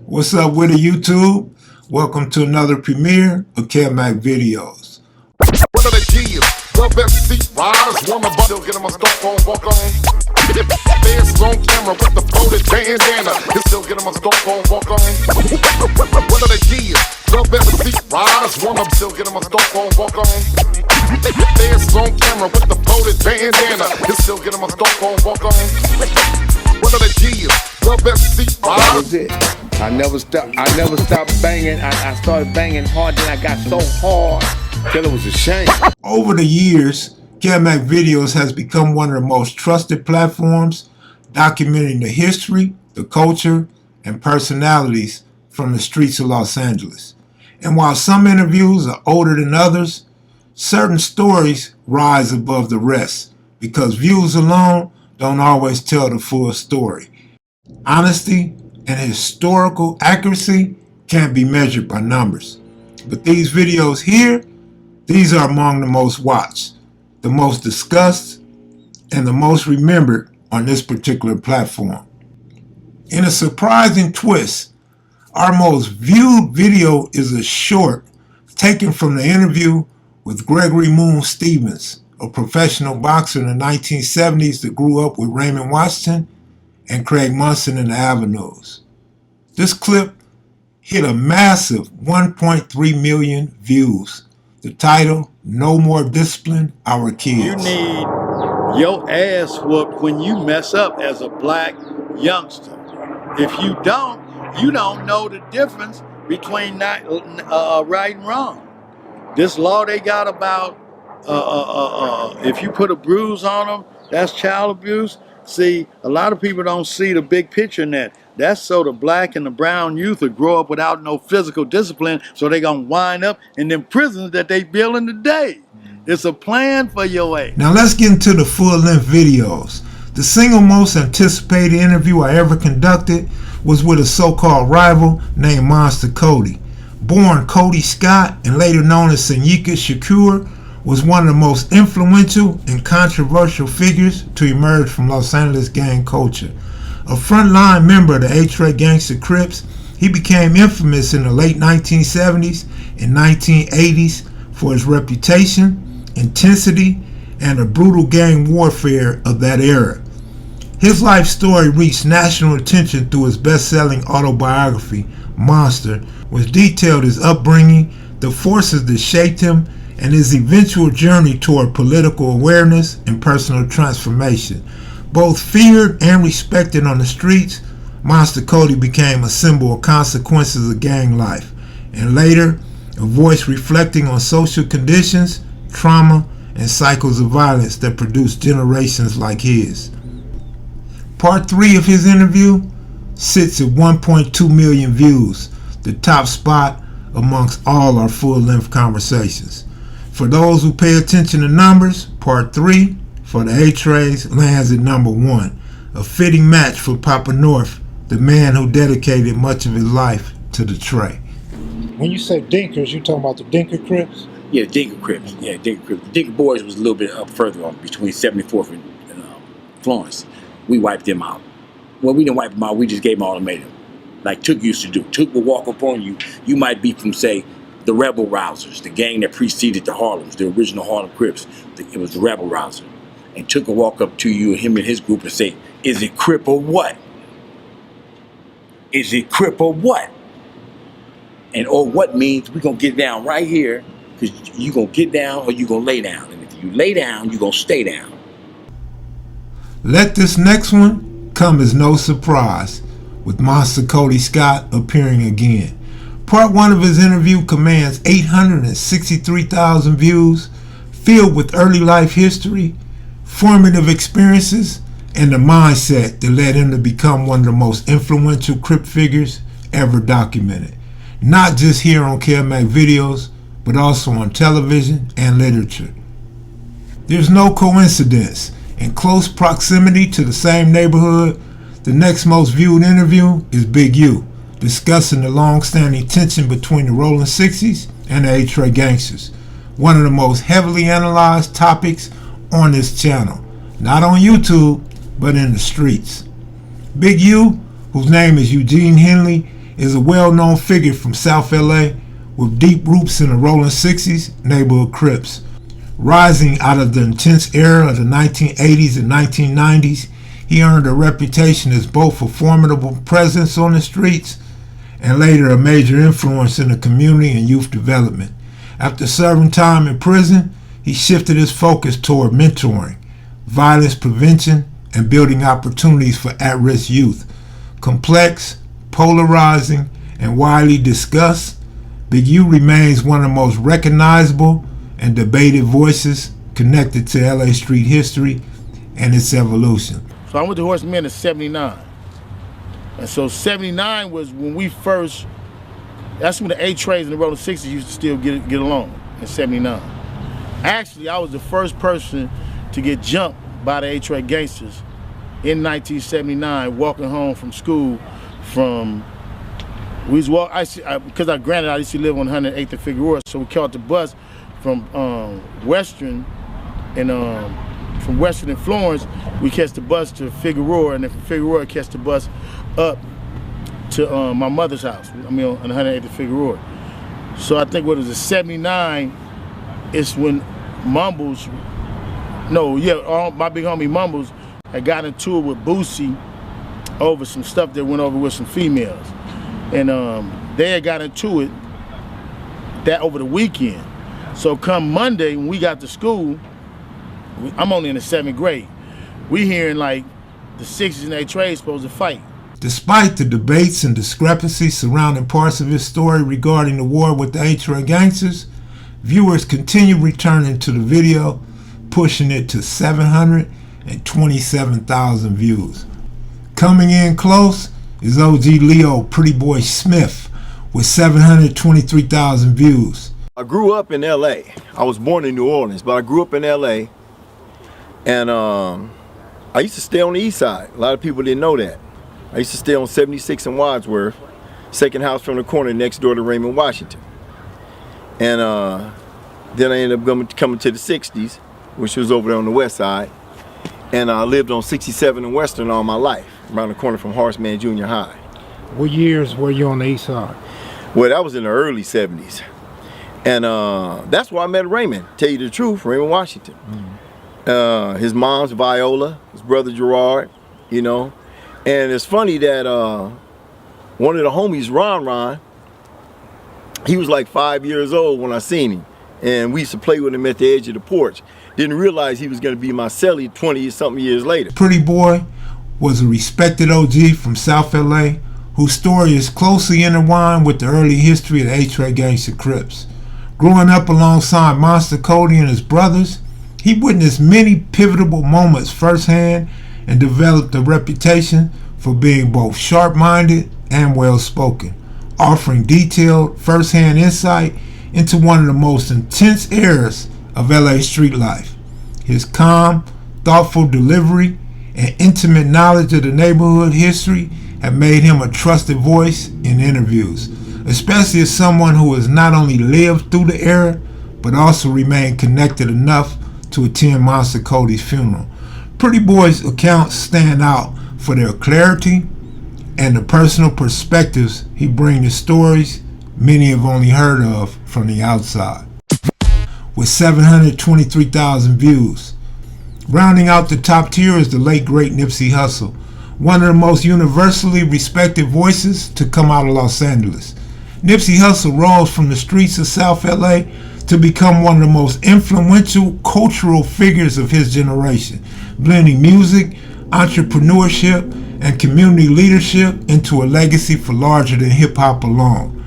What's up with the YouTube? Welcome to another premiere of Kev Mac videos. What are the G's? The best seat riders, woman, but still get him a stomp on, walk on. Fans on camera with the folded bandana, he'll still get him a stomp on, walk on. What are the G's? The best seat riders, woman, still get him a stomp on, walk on. Fans on camera with the folded bandana, he'll still get him a stomp on, walk on. What are the G's? The best seat riders. That was it. I never stopped banging. I started banging hard, then I got so hard till it was a shame. Over the years, Kev Mac Videos has become one of the most trusted platforms documenting the history, the culture, and personalities from the streets of Los Angeles. And while some interviews are older than others, certain stories rise above the rest because views alone don't always tell the full story. Honesty and historical accuracy can't be measured by numbers. But these videos here, these are among the most watched, the most discussed, and the most remembered on this particular platform. In a surprising twist, our most viewed video is a short taken from the interview with Gregory Moon Stevens, a professional boxer in the 1970s that grew up with Raymond Washington and Craig Munson in the Avenues. This clip hit a massive 1.3 million views. The title, No More Discipline, Our Kids. You need your ass whooped when you mess up as a black youngster. If you don't know the difference between right and wrong. This law they got about if you put a bruise on them, that's child abuse. See, a lot of people don't see the big picture in that. That's so the black and the brown youth will grow up without no physical discipline, so they're going to wind up in them prisons that they building today. It's a plan for your ass. Now let's get into the full-length videos. The single most anticipated interview I ever conducted was with a so-called rival named Monster Cody. Born Cody Scott and later known as Senyika Shakur, was one of the most influential and controversial figures to emerge from Los Angeles gang culture. A frontline member of the A-Track gangster Crips, he became infamous in the late 1970s and 1980s for his reputation, intensity, and the brutal gang warfare of that era. His life story reached national attention through his best-selling autobiography, Monster, which detailed his upbringing, the forces that shaped him, and his eventual journey toward political awareness and personal transformation. Both feared and respected on the streets, Monster Cody became a symbol of consequences of gang life, and later, a voice reflecting on social conditions, trauma, and cycles of violence that produced generations like his. Part 3 of his interview sits at 1.2 million views, the top spot amongst all our full-length conversations. For those who pay attention to numbers, Part 3 for the A-Trays lands at number 1, a fitting match for Papa North, the man who dedicated much of his life to the tray. When you say Dinkers, you talking about the Dinker Crips? Yeah, Dinker Crips. Yeah, Dinker Crips. The Dinker Boys was a little bit up further on between 74th and Florence. We wiped them out. Well, we didn't wipe them out. We just gave them ultimatum, like Took used to do. Took will walk up on you. You might be from, say, the Rebel Rousers, the gang that preceded the Harlems, the original Harlem Crips. It was the Rebel Rouser. And Took will walk up to you, him and his group, and say, "Is it Crip or what? Is it Crip or what?" And or what means we're going to get down right here, because you're going to get down or you're going to lay down. And if you lay down, you're going to stay down. Let this next one come as no surprise, with Monster Cody Scott appearing again. Part 1 of his interview commands 863,000 views, filled with early life history, formative experiences, and the mindset that led him to become one of the most influential Crip figures ever documented. Not just here on Kev Mac Videos, but also on television and literature. There's no coincidence. In close proximity to the same neighborhood, the next most viewed interview is Big U, discussing the long-standing tension between the Rolling 60s and the A-Track gangsters, one of the most heavily analyzed topics on this channel, not on YouTube, but in the streets. Big U, whose name is Eugene Henley, is a well-known figure from South LA with deep roots in the rolling 60s neighborhood Crips. Rising out of the intense era of the 1980s and 1990s, he earned a reputation as both a formidable presence on the streets and later a major influence in the community and youth development. After serving time in prison, he shifted his focus toward mentoring, violence prevention, and building opportunities for at-risk youth. Complex, polarizing, and widely discussed, Big U remains one of the most recognizable and debated voices connected to LA street history and its evolution. So I went to Horseman in '79. And so '79 was when we first, that's when the A-Trays and the Rolling 60s used to still get along in '79. Actually, I was the first person to get jumped by the A-Tray gangsters in 1979, walking home from school from, we was walk, because I used to live on 108th and Figueroa, so we caught the bus from Western and from Western and Florence, we catch the bus to Figueroa, and then from Figueroa catch the bus up to my mother's house. I mean, on 108th and Figueroa. So I think what it was, '79, it's when Mumbles, my big homie Mumbles had got into it with Boosie over some stuff that went over with some females. And they had got into it that over the weekend. So come Monday, when we got to school, I'm only in the 7th grade. We hearing like the 60s and A-Tray supposed to fight. Despite the debates and discrepancies surrounding parts of his story regarding the war with the A-Tray gangsters, viewers continue returning to the video, pushing it to 727,000 views. Coming in close is OG Leo Pretty Boy Smith with 723,000 views. I grew up in LA. I was born in New Orleans, but I grew up in LA. And I used to stay on the east side. A lot of people didn't know that. I used to stay on 76 and Wadsworth, second house from the corner next door to Raymond Washington. And then I ended up coming to the 60s, which was over there on the west side. And I lived on 67 and Western all my life, around the corner from Horseman Junior High. What years were you on the east side? Well, that was in the early 70s. And that's where I met Raymond, tell you the truth, Raymond Washington. His mom's Viola, his brother Gerard, you know. And it's funny that one of the homies, Ron, he was like 5 years old when I seen him. And we used to play with him at the edge of the porch. Didn't realize he was going to be my cellie 20-something years later. Pretty Boy was a respected OG from South LA whose story is closely intertwined with the early history of the A-Tray Gangsta Crips. Growing up alongside Monster Cody and his brothers, he witnessed many pivotal moments firsthand and developed a reputation for being both sharp-minded and well-spoken, offering detailed first-hand insight into one of the most intense eras of LA street life. His calm, thoughtful delivery and intimate knowledge of the neighborhood history have made him a trusted voice in interviews, especially as someone who has not only lived through the era, but also remained connected enough to attend Monster Cody's funeral. Pretty Boy's accounts stand out for their clarity and the personal perspectives he brings to stories many have only heard of from the outside. With 723,000 views. Rounding out the top tier is the late great Nipsey Hussle, one of the most universally respected voices to come out of Los Angeles. Nipsey Hussle rose from the streets of South LA to become one of the most influential cultural figures of his generation, blending music, entrepreneurship, and community leadership into a legacy for larger than hip-hop alone.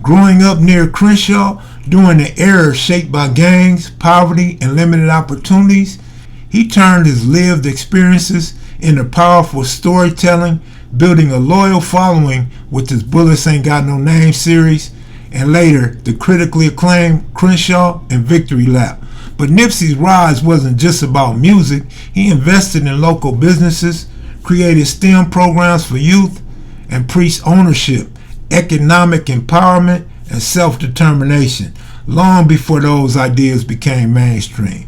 Growing up near Crenshaw during the era shaped by gangs, poverty, and limited opportunities, he turned his lived experiences into powerful storytelling, building a loyal following with his Bullets Ain't Got No Name series, and later the critically acclaimed Crenshaw and Victory Lap. But Nipsey's rise wasn't just about music. He invested in local businesses, created STEM programs for youth, and preached ownership, economic empowerment, and self-determination, long before those ideas became mainstream.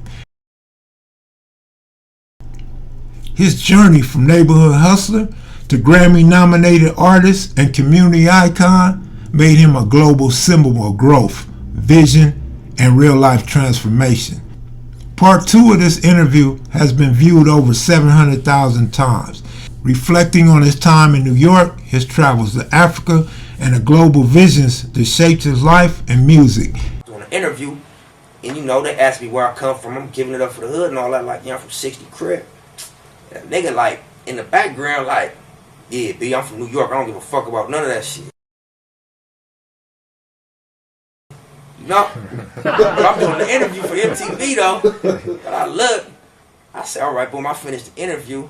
His journey from neighborhood hustler to Grammy-nominated artist and community icon, made him a global symbol of growth, vision, and real-life transformation. Part 2 of this interview has been viewed over 700,000 times, reflecting on his time in New York, his travels to Africa, and the global visions that shaped his life and music. Doing an interview, and they asked me where I come from. I'm giving it up for the hood and all that, like, I'm from 60 Crip. And a nigga, like, in the background, like, yeah, B, I'm from New York. I don't give a fuck about none of that shit. But I'm doing the interview for MTV, though. And I look, I said, all right, boom, I finished the interview.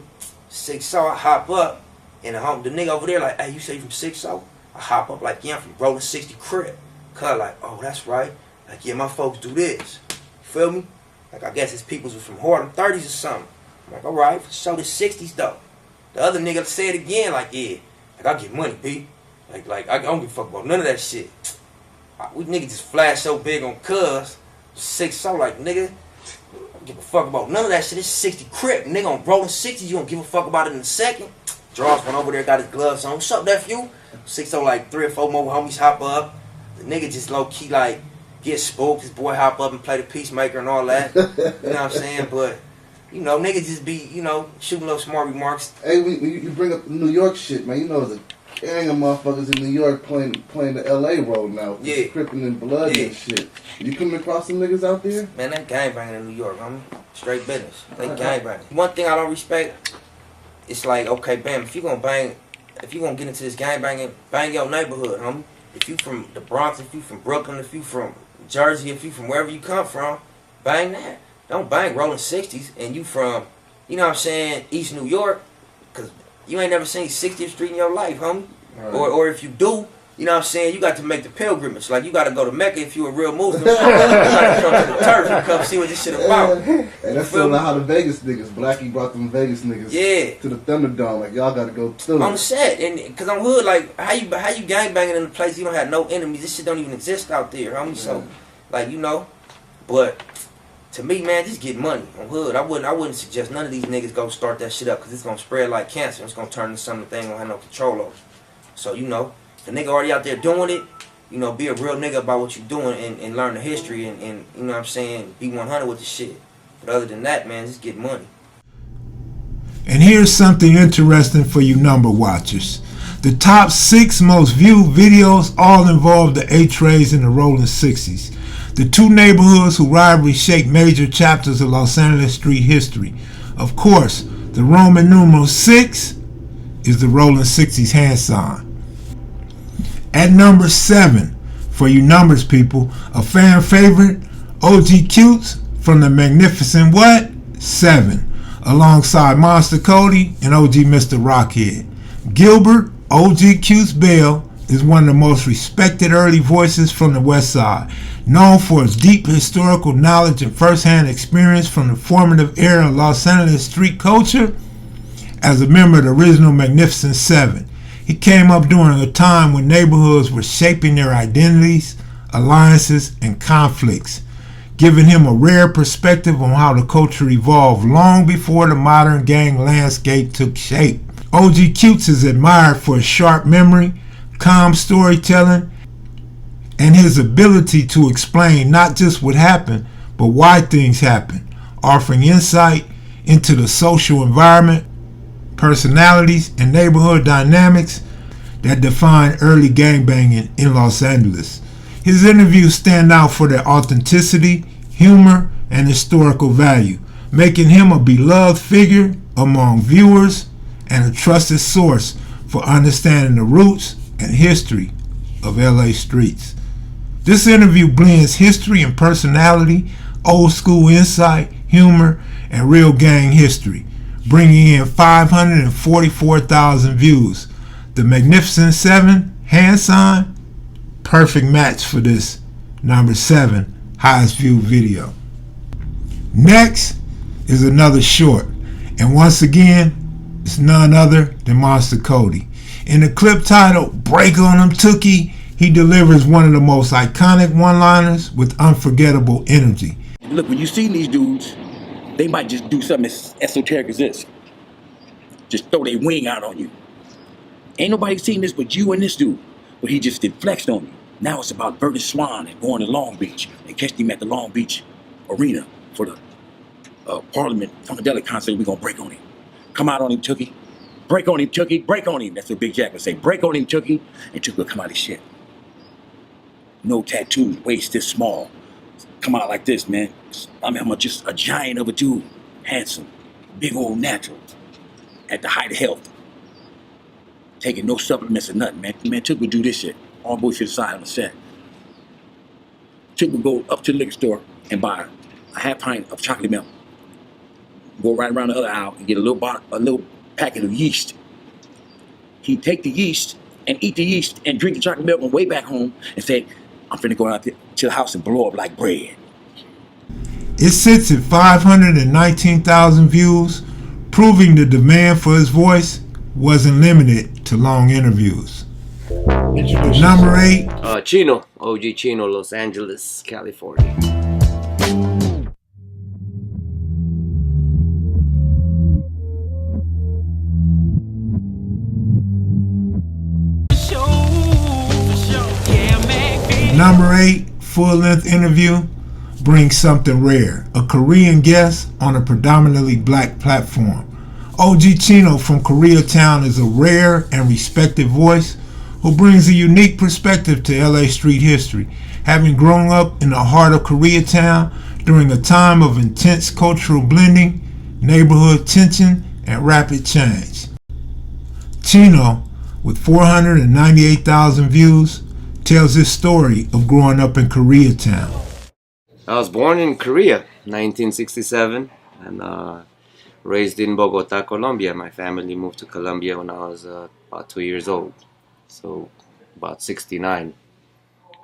6 I hop up, and the nigga over there, like, hey, you say you from 6 I hop up, like, yeah, I'm from Rolling 60 Crip. Cuz, like, oh, that's right. Like, yeah, my folks do this. You feel me? Like, I guess his peoples was from Harlem 30s or something. I'm like, all right, show the 60s, though. The other nigga said again, like, yeah, like, I get money, B. Like, I don't give a fuck about none of that shit. We niggas just flash so big on cuz. 6 like, nigga, I don't give a fuck about none of that shit. It's 60 Crip. Nigga on Rolling 60s, you don't give a fuck about it in a second. Draws went over there, got his gloves on. What's up, nephew? 6 like 3 or 4 more homies hop up. The nigga just low-key, like, get spooked. His boy hop up and play the peacemaker and all that. You know what I'm saying? But, niggas just be, shooting little smart remarks. Hey, when you bring up New York shit, man, there's a gang of motherfuckers in New York playing the LA role now. Yeah. Crippin' and blood and shit. You coming across some niggas out there? Man, that gangbanging in New York, homie. Straight business. They gangbanging. One thing I don't respect, it's like, okay, bam, if you gonna get into this gangbanging, bang your neighborhood, homie. If you from the Bronx, if you from Brooklyn, if you from Jersey, if you from wherever you come from, bang that. Don't bang Rolling 60s and you from, East New York, because you ain't never seen 60th Street in your life, homie. Right. Or if you do, you got to make the pilgrimage. Like, you got to go to Mecca if you a real Muslim. You got to come to the turf and come see what this shit about. And that's sort of how the Vegas niggas, Blackie brought them Vegas niggas to the Thunderdome. Like, y'all got to go through. On the set. And because I'm hood, like, how you gangbanging in a place you don't have no enemies? This shit don't even exist out there, homie. So, like, but to me, man, just get money. I'm hood. I wouldn't suggest none of these niggas go start that shit up, because it's going to spread like cancer. It's going to turn into something they ain't going to have no control over. So, the nigga already out there doing it, be a real nigga about what you doing and learn the history and you know what I'm saying, be 100 with the shit. But other than that, man, just get money. And here's something interesting for you number watchers. The top 6 most viewed videos all involve the A-Trays in the Rolling 60s. The 2 neighborhoods whose rivalry shaped major chapters of Los Angeles street history. Of course, the Roman numeral 6 is the Rolling 60s hand sign. At number 7, for you numbers people, a fan favorite, OG Cutes from the magnificent what? 7, alongside Monster Cody and OG Mr. Rockhead. Gilbert, OG Cutes Bell, is one of the most respected early voices from the West Side, known for his deep historical knowledge and first-hand experience from the formative era of Los Angeles street culture. As a member of the original Magnificent 7, he came up during a time when neighborhoods were shaping their identities, alliances, and conflicts, giving him a rare perspective on how the culture evolved long before the modern gang landscape took shape. OG Cutes is admired for his sharp memory, calm storytelling, and his ability to explain not just what happened, but why things happen, offering insight into the social environment, personalities, and neighborhood dynamics that define early gangbanging in Los Angeles. His interviews stand out for their authenticity, humor, and historical value, making him a beloved figure among viewers and a trusted source for understanding the roots and history of LA streets. This interview blends history and personality, old school insight, humor, and real gang history, bringing in 544,000 views. The Magnificent 7 hand sign, perfect match for this number 7 highest viewed video. Next is another short, and once again, it's none other than Monster Cody. In the clip titled Break on 'em Tookie, he delivers one of the most iconic one-liners with unforgettable energy. Look, when you see these dudes, they might just do something as esoteric as this. Just throw their wing out on you. Ain't nobody seen this but you and this dude. But he just did flexed on me. Now it's about Burger Swan and going to Long Beach and catch him at the Long Beach Arena for the Parliament Funkadelic concert. We're gonna break on him. Come out on him, Tookie. Break on him, Tookie. Break on him. That's what Big Jack would say. Break on him, Tookie. And Tookie would come out of shit. No tattoos, waist this small. Come out like this, man. I mean, I'm just a giant of a dude. Handsome. Big old natural. At the height of health. Taking no supplements or nothing, man. Man, Tookie would do this shit. All bullshit aside on the set. Tookie would go up to the liquor store and buy a half pint of chocolate milk. Go right around the other aisle and get a little packet of yeast. He'd take the yeast and eat the yeast and drink the chocolate milk on the way back home and say, I'm finna go out to the house and blow up like bread. It sits at 519,000 views, proving the demand for his voice wasn't limited to long interviews. Number 8. Chino, OG Chino, Los Angeles, California. Number 8, full-length interview brings something rare, a Korean guest on a predominantly black platform. OG Chino from Koreatown is a rare and respected voice who brings a unique perspective to LA street history, having grown up in the heart of Koreatown during a time of intense cultural blending, neighborhood tension, and rapid change. Chino, with 498,000 views, tells his story of growing up in Koreatown. I was born in Korea, 1967, and raised in Bogota, Colombia. My family moved to Colombia when I was about 2 years old. So about 69,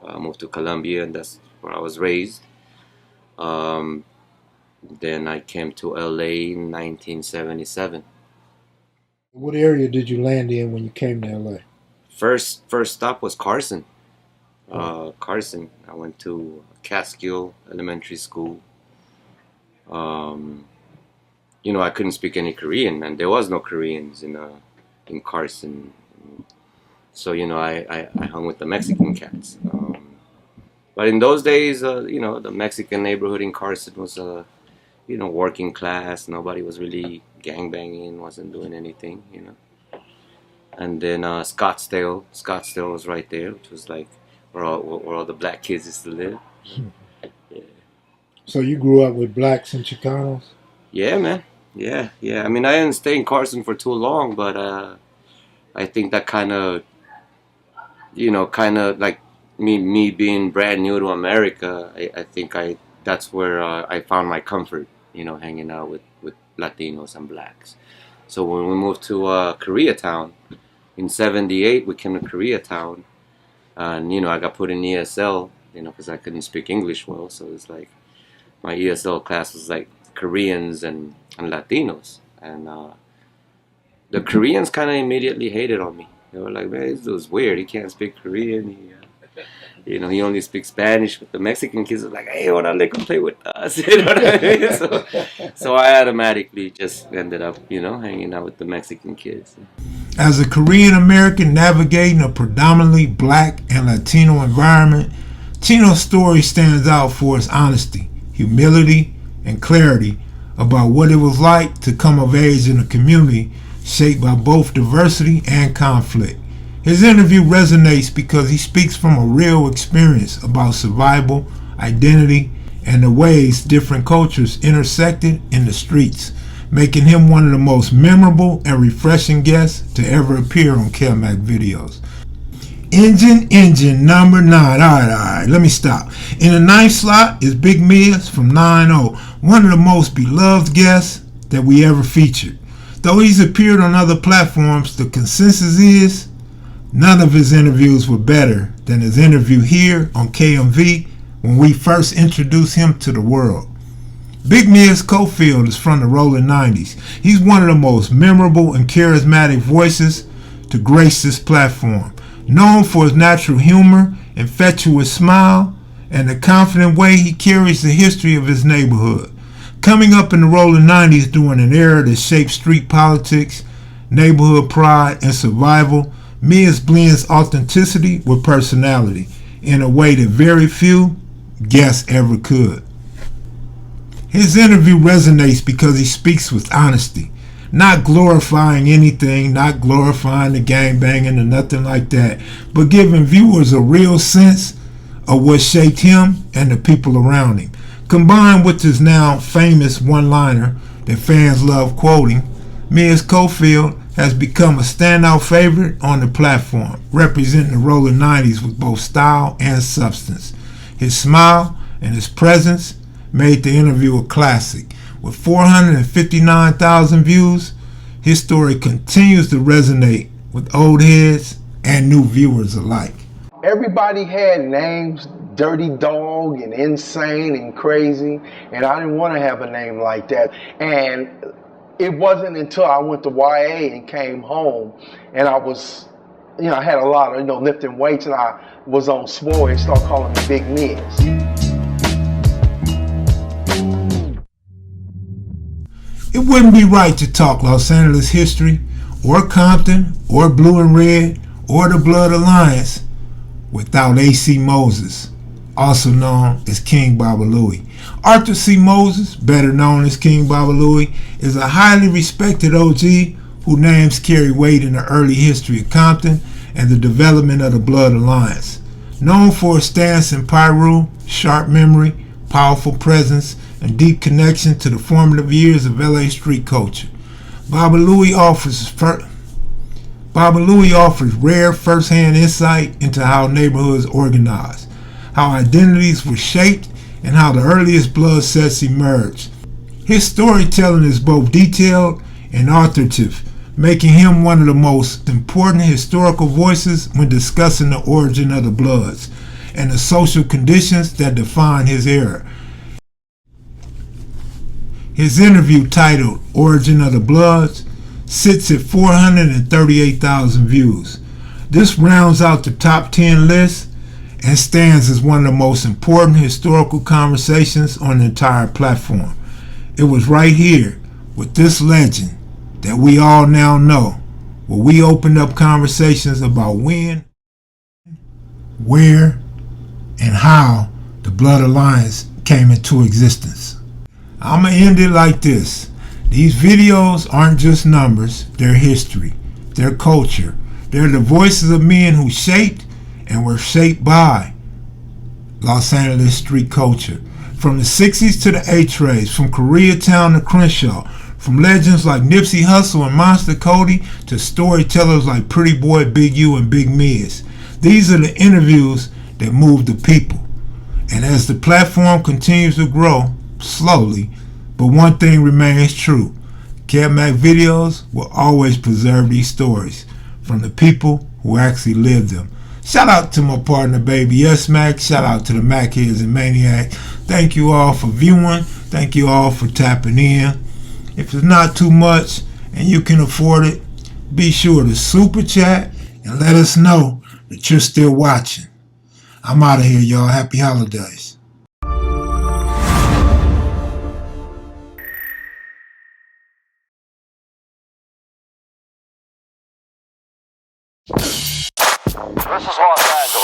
I moved to Colombia, and that's where I was raised. Then I came to LA in 1977. What area did you land in when you came to LA? First stop was Carson. Carson. I went to Catskill Elementary School. You know, I couldn't speak any Korean, and there was no Koreans in Carson. So, you know, I hung with the Mexican cats. But in those days, you know, the Mexican neighborhood in Carson was, you know, working class. Nobody was really gangbanging, wasn't doing anything, you know. And then Scottsdale was right there, which was like where all the black kids used to live. Yeah. So you grew up with blacks and Chicanos? Yeah, man. Yeah. I mean, I didn't stay in Carson for too long, but I think that kind of like me being brand new to America, I think that's where I found my comfort, you know, hanging out with Latinos and blacks. So when we moved to Koreatown, in 78, we came to Koreatown, and, you know, I got put in ESL, you know, because I couldn't speak English well, so it's like my ESL class was like Koreans and Latinos, and the Koreans kind of immediately hated on me. They were like, man, this dude's weird, he can't speak Korean, you know, he only speaks Spanish. But the Mexican kids were like, hey, why not let him play with us? You know what I mean? So I automatically just ended up, you know, hanging out with the Mexican kids. As a Korean American navigating a predominantly black and Latino environment, Chino's story stands out for its honesty, humility, and clarity about what it was like to come of age in a community shaped by both diversity and conflict. His interview resonates because he speaks from a real experience about survival, identity, and the ways different cultures intersected in the streets, making him one of the most memorable and refreshing guests to ever appear on Kev Mac videos. Engine number 9. All right, let me stop. In the 9th slot is Big Miz from 9-0, one of the most beloved guests that we ever featured. Though he's appeared on other platforms, the consensus is none of his interviews were better than his interview here on KMV when we first introduced him to the world. Big Miz Cofield is from the rolling 90s. He's one of the most memorable and charismatic voices to grace this platform. Known for his natural humor, infectious smile, and the confident way he carries the history of his neighborhood. Coming up in the rolling 90s during an era that shaped street politics, neighborhood pride, and survival, Miz blends authenticity with personality in a way that very few guests ever could. His interview resonates because he speaks with honesty, not glorifying anything, not glorifying the gangbanging or nothing like that, but giving viewers a real sense of what shaped him and the people around him. Combined with his now famous one-liner that fans love quoting, Miz Cofield has become a standout favorite on the platform, representing the rolling 90s with both style and substance. His smile and his presence made the interview a classic. With 459,000 views, his story continues to resonate with old heads and new viewers alike. Everybody had names, Dirty Dog and Insane and Crazy, and I didn't want to have a name like that. And it wasn't until I went to YA and came home and I was, I had a lot of, lifting weights, and I was on swole and started calling me Big Miz. It wouldn't be right to talk Los Angeles history, or Compton, or Blue and Red, or the Blood Alliance without A.C. Moses, also known as King Baba Louie. Arthur C. Moses, better known as King Baba Louie, is a highly respected OG whose names carry weight in the early history of Compton and the development of the Blood Alliance. Known for his stance in Pyru, sharp memory, powerful presence, and deep connection to the formative years of LA street culture, Baba Louie offers rare first-hand insight into how neighborhoods organized, how identities were shaped, and how the earliest blood sets emerged. His storytelling is both detailed and authoritative, making him one of the most important historical voices when discussing the origin of the Bloods and the social conditions that define his era. His interview, titled Origin of the Bloods, sits at 438,000 views. This rounds out the top 10 list and stands as one of the most important historical conversations on the entire platform. It was right here with this legend that we all now know, where we opened up conversations about when, where, and how the Blood Alliance came into existence. I'ma end it like this. These videos aren't just numbers, they're history, they're culture. They're the voices of men who shaped and were shaped by Los Angeles street culture. From the 60s to the A-Trays, from Koreatown to Crenshaw, from legends like Nipsey Hussle and Monster Cody to storytellers like Pretty Boy, Big U, and Big Miz. These are the interviews that move the people. And as the platform continues to grow, slowly, but one thing remains true. Kev Mac Videos will always preserve these stories from the people who actually lived them. Shout out to my partner, Baby Yes Mac. Shout out to the Mac Heads and Maniac. Thank you all for viewing. Thank you all for tapping in. If it's not too much and you can afford it, be sure to super chat and let us know that you're still watching. I'm out of here, y'all. Happy holidays. This is Los Angeles.